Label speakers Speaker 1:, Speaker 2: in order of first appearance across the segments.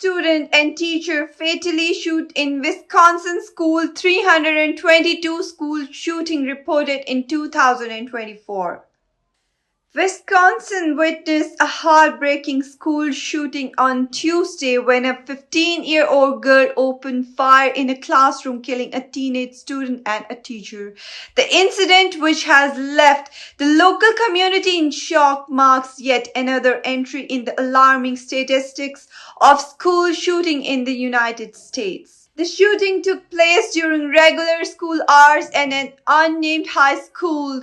Speaker 1: student and teacher fatally shoot in Wisconsin school. 322 school shooting reported in 2024. Wisconsin witnessed a heartbreaking school shooting on Tuesday when a 15-year-old girl opened fire in a classroom, killing a teenage student and a teacher. The incident, which has left the local community in shock, marks yet another entry in the alarming statistics of school shooting in the United States. The shooting took place during regular school hours at an unnamed high school,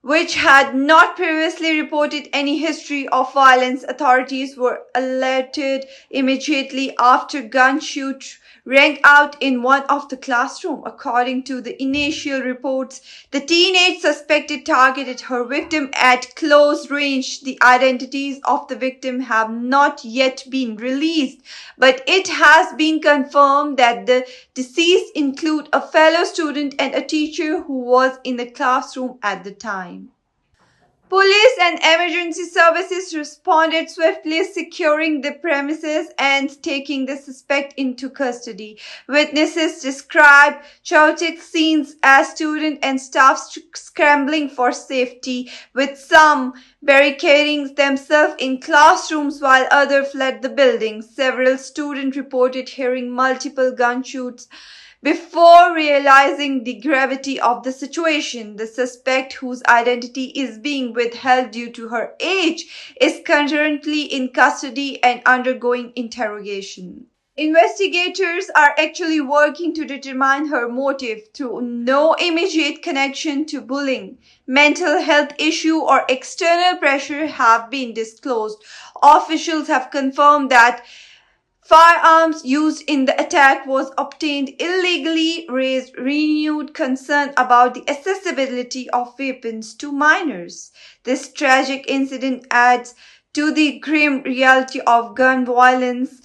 Speaker 1: which had not previously reported any history of violence. Authorities were alerted immediately after gunshots rang out in one of the classrooms. According to the initial reports, the teenage suspected targeted her victim at close range. The identities of the victim have not yet been released, but it has been confirmed that the deceased include a fellow student and a teacher who was in the classroom at the time. Police and emergency services responded swiftly, securing the premises and taking the suspect into custody. Witnesses described chaotic scenes as students and staff scrambling for safety, with some barricading themselves in classrooms while others fled the building. Several students reported hearing multiple gunshots before realizing the gravity of the situation. The suspect, whose identity is being withheld due to her age, is currently in custody and undergoing interrogation. Investigators are actually working to determine her motive. Through no immediate connection to bullying, mental health issue, or external pressure have been disclosed. Officials have confirmed that firearms used in the attack was obtained illegally, raised renewed concern about the accessibility of weapons to minors. This tragic incident adds to the grim reality of gun violence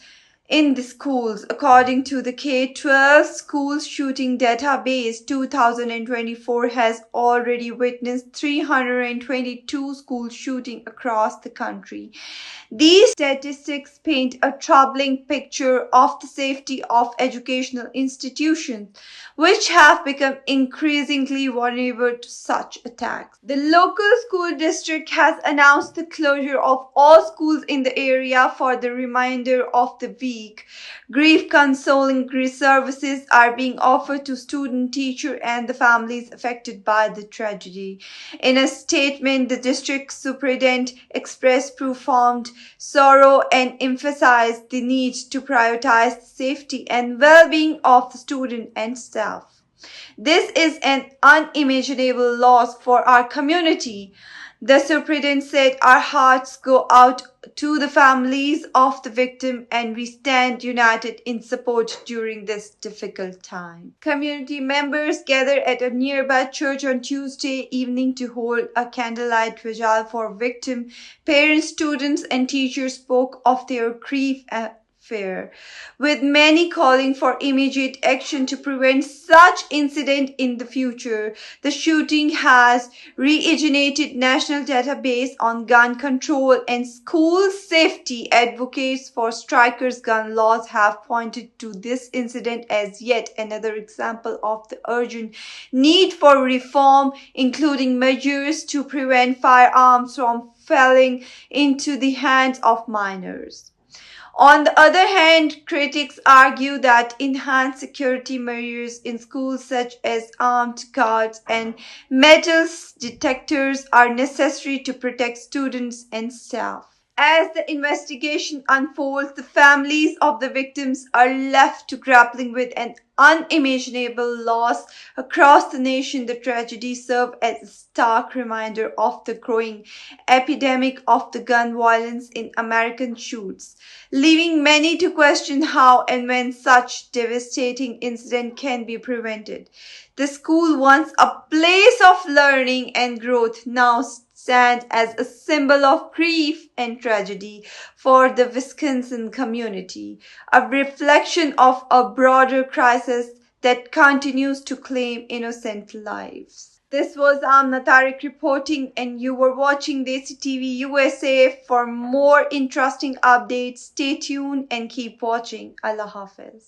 Speaker 1: in the schools. According to the K-12 school shooting database, 2024 has already witnessed 322 school shootings across the country. These statistics paint a troubling picture of the safety of educational institutions, which have become increasingly vulnerable to such attacks. The local school district has announced the closure of all schools in the area for the remainder of the week. Grief consoling services are being offered to student, teacher, and the families affected by the tragedy. In a statement, the district superintendent expressed profound sorrow and emphasized the need to prioritize the safety and well-being of the student and staff. This is an unimaginable loss for our community. The superintendent said, "Our hearts go out to the families of the victim, and we stand united in support during this difficult time." Community members gathered at a nearby church on Tuesday evening to hold a candlelight vigil for victim. Parents, students, and teachers spoke of their grief and fear, with many calling for immediate action to prevent such incident in the future. The shooting has reignited national database on gun control and school safety. Advocates for strikers' gun laws have pointed to this incident as yet another example of the urgent need for reform, including measures to prevent firearms from falling into the hands of minors. On the other hand, critics argue that enhanced security measures in schools such as armed guards and metal detectors are necessary to protect students and staff. As the investigation unfolds, the families of the victims are left to grappling with an unimaginable loss across the nation. The tragedy served as a stark reminder of the growing epidemic of the gun violence in American youths, leaving many to question how and when such devastating incident can be prevented. The school, once a place of learning and growth, now stands as a symbol of grief and tragedy for the Wisconsin community, a reflection of a broader crisis that continues to claim innocent lives. This was Amna Tariq reporting, and you were watching Desi TV USA. For more interesting updates, stay tuned and keep watching. Allah Hafiz.